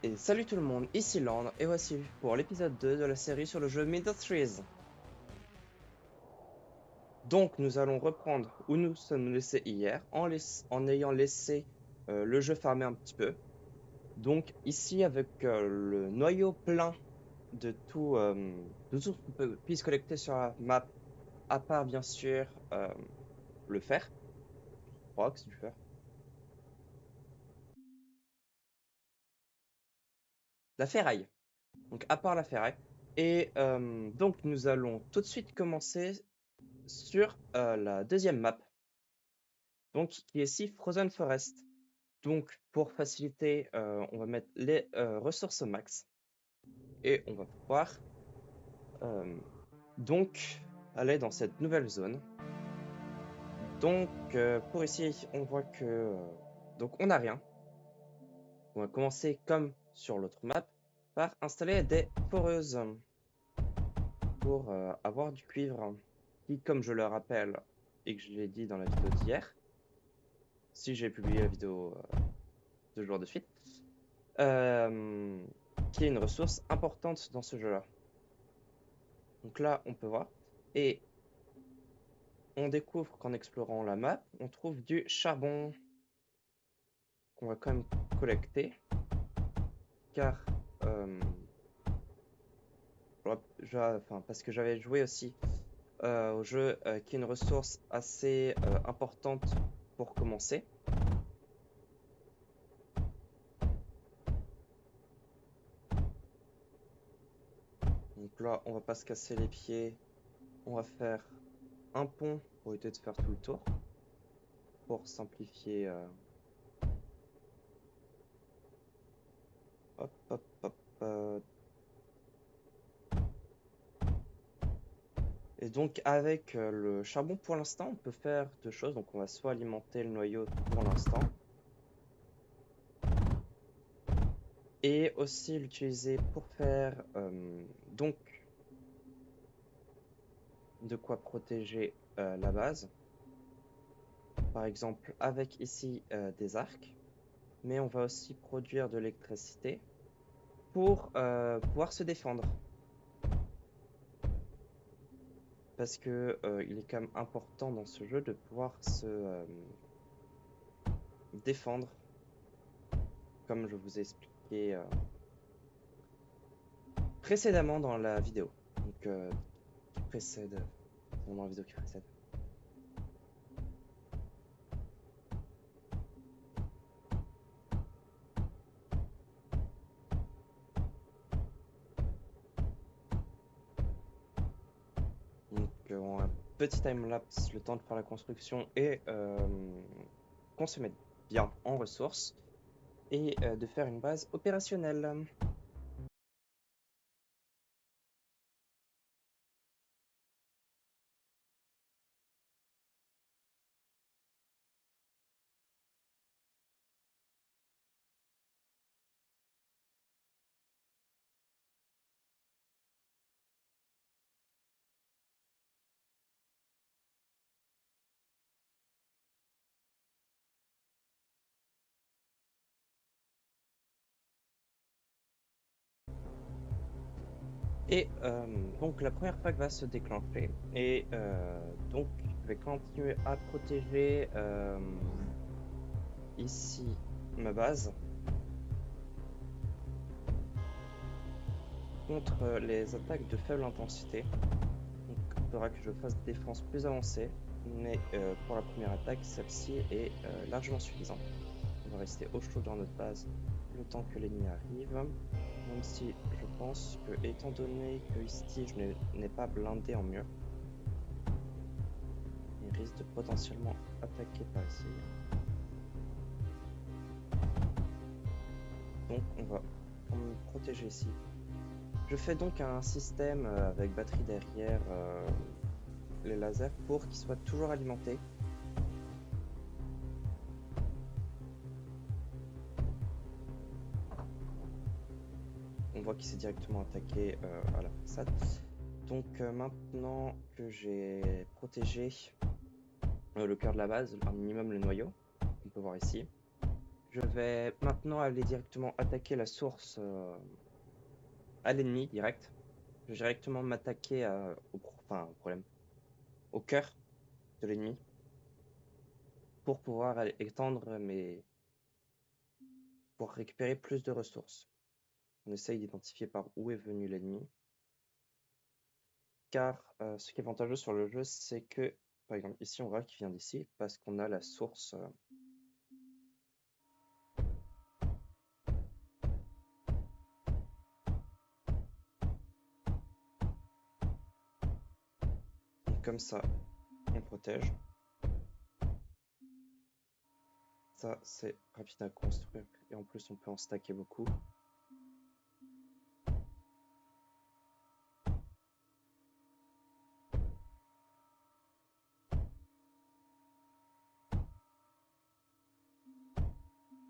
Et salut tout le monde, ici Land, et voici pour l'épisode 2 de la série sur le jeu Midthrees. Donc nous allons reprendre où nous sommes laissés hier, en ayant laissé le jeu farmer un petit peu. Donc ici avec le noyau plein de tout ce qu'on puisse collecter sur la map, à part bien sûr le fer. Je crois que c'est du fer. La ferraille. Donc à part la ferraille. Et donc nous allons tout de suite commencer sur la deuxième map, donc qui est ici Frozen Forest. Donc pour faciliter, on va mettre les ressources au max et on va pouvoir donc aller dans cette nouvelle zone. Donc pour ici, on voit que donc on n'a rien. On va commencer comme sur l'autre map par installer des foreuses pour avoir du cuivre qui, comme je le rappelle et que je l'ai dit dans la vidéo d'hier, si j'ai publié la vidéo 2 jours de suite, qui est une ressource importante dans ce jeu-là. Donc là, on peut voir. Et on découvre qu'en explorant la map, on trouve du charbon qu'on va quand même collecter. Car, parce que j'avais joué aussi au jeu qui est une ressource assez importante pour commencer. Donc là, on va pas se casser les pieds. On va faire un pont pour éviter de faire tout le tour. Pour simplifier. Hop, hop, hop. Et donc avec le charbon pour l'instant, on peut faire deux choses. Donc on va soit alimenter le noyau pour l'instant. Et aussi l'utiliser pour faire donc de quoi protéger la base. Par exemple avec ici des arcs. Mais on va aussi produire de l'électricité pour pouvoir se défendre. Parce que il est quand même important dans ce jeu de pouvoir se défendre. Comme je vous ai expliqué précédemment dans la vidéo. Donc qui précède. Dans la vidéo qui précède. Donc un petit time-lapse, le temps de faire la construction et qu'on se mette bien en ressources et de faire une base opérationnelle. Et donc la première vague va se déclencher et donc je vais continuer à protéger ici ma base contre les attaques de faible intensité. Donc il faudra que je fasse des défenses plus avancées, mais pour la première attaque, celle-ci est largement suffisante. On va rester au chaud dans notre base le temps que l'ennemi arrive, même si je pense que, étant donné que ici je n'ai pas blindé en mur, il risque de potentiellement attaquer par ici. Donc on va me protéger ici. Je fais donc un système avec batterie derrière les lasers pour qu'ils soient toujours alimentés. On voit qu'il s'est directement attaqué à la façade. Donc maintenant que j'ai protégé le cœur de la base, un minimum le noyau, on peut voir ici, je vais maintenant aller directement attaquer la source à l'ennemi direct. Je vais directement m'attaquer au problème, au cœur de l'ennemi pour pouvoir étendre pour récupérer plus de ressources. On essaye d'identifier par où est venu l'ennemi. Car ce qui est avantageux sur le jeu, c'est que, par exemple, ici on voit qu'il vient d'ici parce qu'on a la source. Comme ça, on protège. Ça, c'est rapide à construire et en plus, on peut en stacker beaucoup.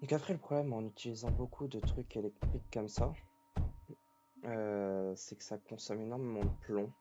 Donc après, le problème en utilisant beaucoup de trucs électriques comme ça, c'est que ça consomme énormément de plomb.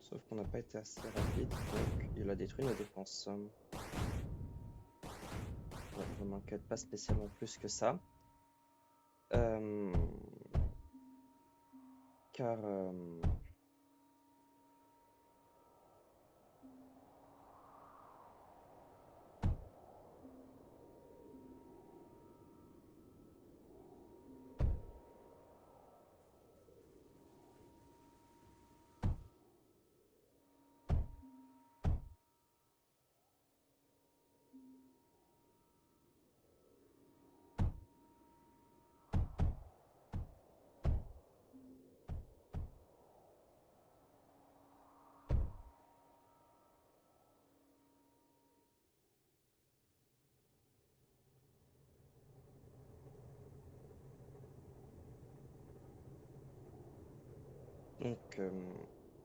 Sauf qu'on n'a pas été assez rapide, donc il a détruit nos défenses. Ouais, je ne m'inquiète pas spécialement plus que ça. Car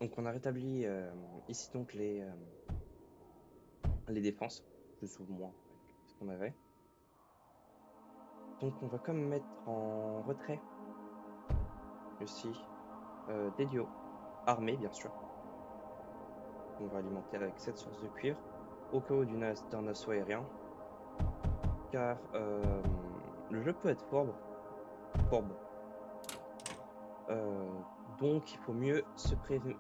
donc on a rétabli ici donc les défenses, plus ou moins que ce qu'on avait. Donc on va quand même mettre en retrait aussi des duos armés bien sûr. On va alimenter avec cette source de cuivre au cas où d'un assaut aérien. Car le jeu peut être fourbe. Donc il faut mieux prévenir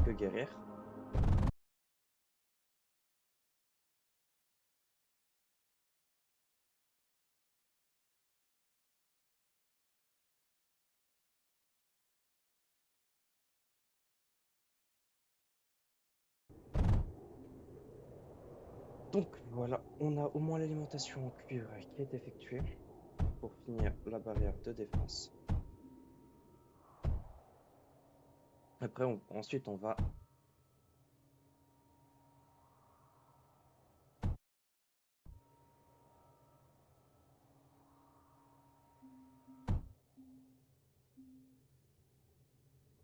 que guérir. Donc voilà, on a au moins l'alimentation en cuivre qui est effectuée pour finir la barrière de défense. Après, ensuite, on va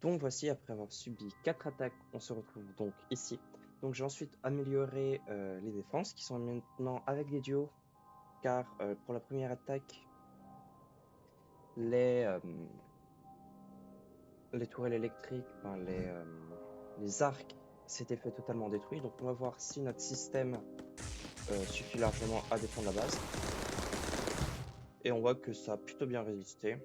donc voici, après avoir subi 4 attaques, on se retrouve donc ici. Donc j'ai ensuite amélioré les défenses qui sont maintenant avec des duos, car pour la première attaque, les tourelles électriques, les arcs s'étaient fait totalement détruits. Donc on va voir si notre système suffit largement à défendre la base. Et on voit que ça a plutôt bien résisté.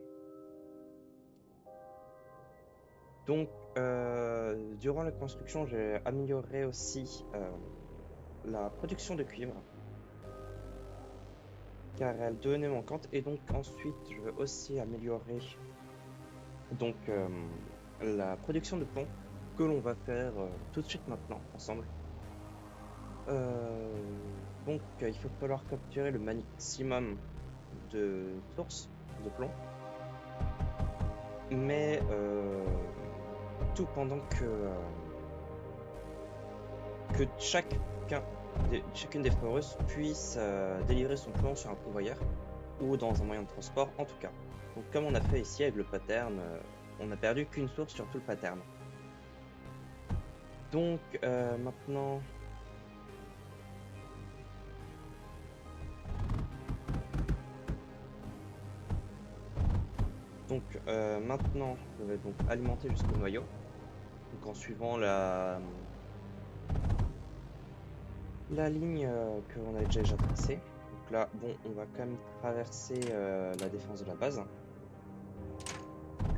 Donc durant la construction, j'ai amélioré aussi la production de cuivre, car elle devenait manquante. Et donc ensuite, je vais aussi améliorer donc la production de plomb, que l'on va faire tout de suite maintenant ensemble. Donc il va falloir capturer le maximum de sources de plomb, mais tout pendant que chacune des foreuses puisse délivrer son plomb sur un convoyeur. ou dans un moyen de transport en tout cas. Donc comme on a fait ici avec le pattern, on n'a perdu qu'une source sur tout le pattern. Donc maintenant... Maintenant, je vais donc alimenter jusqu'au noyau. Donc en suivant la ligne qu'on avait déjà tracée. Donc là, bon, on va quand même traverser la défense de la base.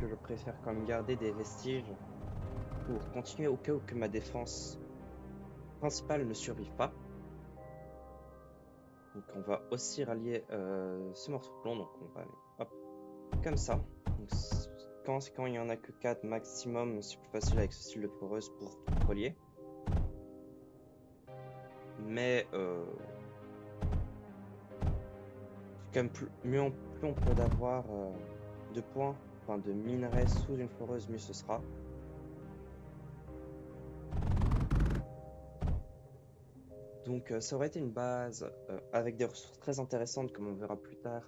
Que je préfère quand même garder des vestiges pour continuer au cas où que ma défense principale ne survive pas. Donc on va aussi rallier ce morceau de plomb. Donc on va aller hop, comme ça. Donc, quand il n'y en a que 4 maximum, c'est plus facile avec ce style de foreuse pour tout relier. Mais c'est quand même plus on peut d'avoir de points, enfin de minerais sous une foreuse, mieux ce sera. Donc ça aurait été une base avec des ressources très intéressantes, comme on verra plus tard.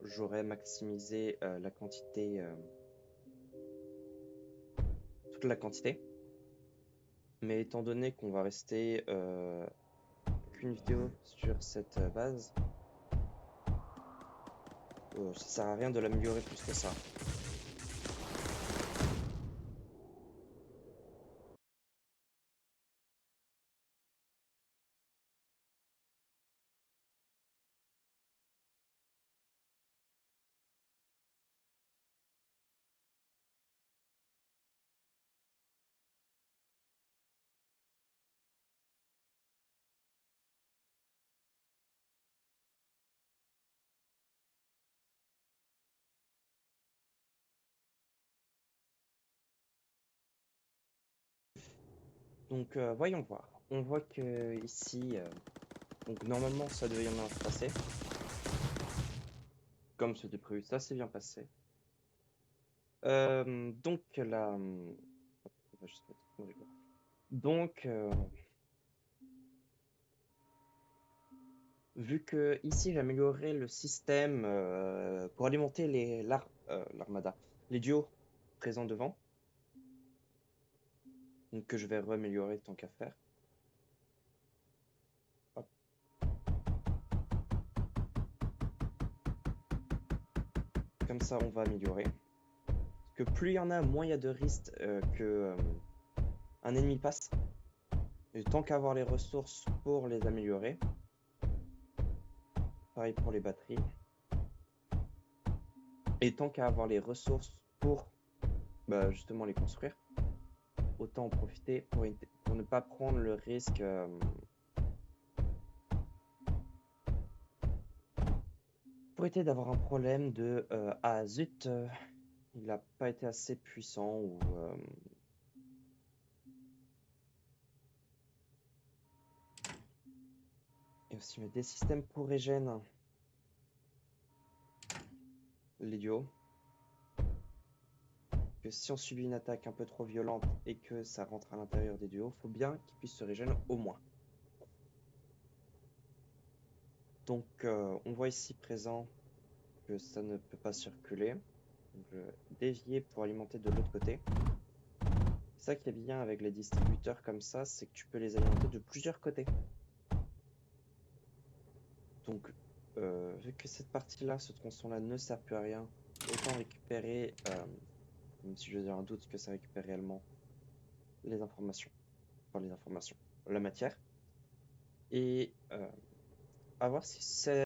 J'aurais maximisé la quantité, toute la quantité. Mais étant donné qu'on va rester qu'une vidéo sur cette base, ça sert à rien de l'améliorer plus que ça. Donc voyons voir. On voit que ici, donc normalement ça devait bien se passer. Comme c'était prévu, ça s'est bien passé. Donc là, on va juste mettre en règle. Donc vu que ici j'ai amélioré le système pour alimenter l'armada, les duos présents devant, donc que je vais améliorer tant qu'à faire. Hop. Comme ça, on va améliorer. Parce que plus il y en a, moins il y a de risques que un ennemi passe. Et tant qu'à avoir les ressources pour les améliorer. Pareil pour les batteries. Et tant qu'à avoir les ressources pour justement les construire, autant en profiter pour ne pas prendre le risque pour éviter d'avoir un problème de ah zut, il n'a pas été assez puissant ou et aussi mettre des systèmes pour régène les duos. Que si on subit une attaque un peu trop violente et que ça rentre à l'intérieur des duos, faut bien qu'ils puissent se régénérer au moins. Donc on voit ici présent que ça ne peut pas circuler. Donc je vais dévier pour alimenter de l'autre côté. Ça qui est bien avec les distributeurs comme ça, c'est que tu peux les alimenter de plusieurs côtés. Donc vu que cette partie-là, ce tronçon-là ne sert plus à rien, autant récupérer, même si j'ai un doute que ça récupère réellement les informations, enfin les informations, la matière. Et à voir si c'est...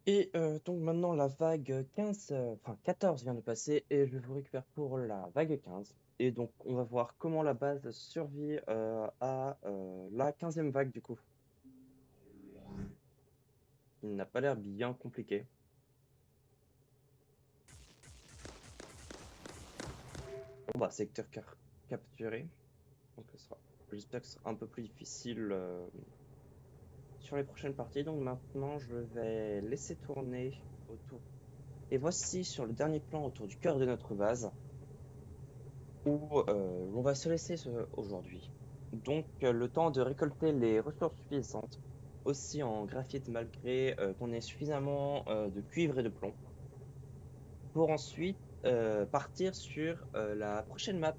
Et donc maintenant la vague 15, enfin 14 vient de passer et je vous récupère pour la vague 15. Et donc on va voir comment la base survit à la 15e vague du coup. Il n'a pas l'air bien compliqué. Bon bah secteur capturé. Donc j'espère que ce sera un peu plus difficile sur les prochaines parties. Donc maintenant je vais laisser tourner autour. Et voici sur le dernier plan autour du cœur de notre base, où on va se laisser aujourd'hui. Donc le temps de récolter les ressources suffisantes, aussi en graphite malgré qu'on ait suffisamment de cuivre et de plomb, pour ensuite partir sur la prochaine map.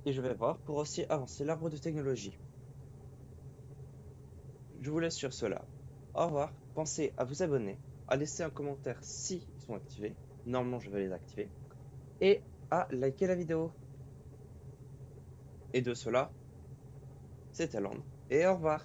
Et je vais voir pour aussi avancer l'arbre de technologie. Je vous laisse sur cela. Au revoir. Pensez à vous abonner, à laisser un commentaire si ils sont activés. Normalement, je vais les activer. Et à liker la vidéo. Et de cela, c'était Land. Et au revoir.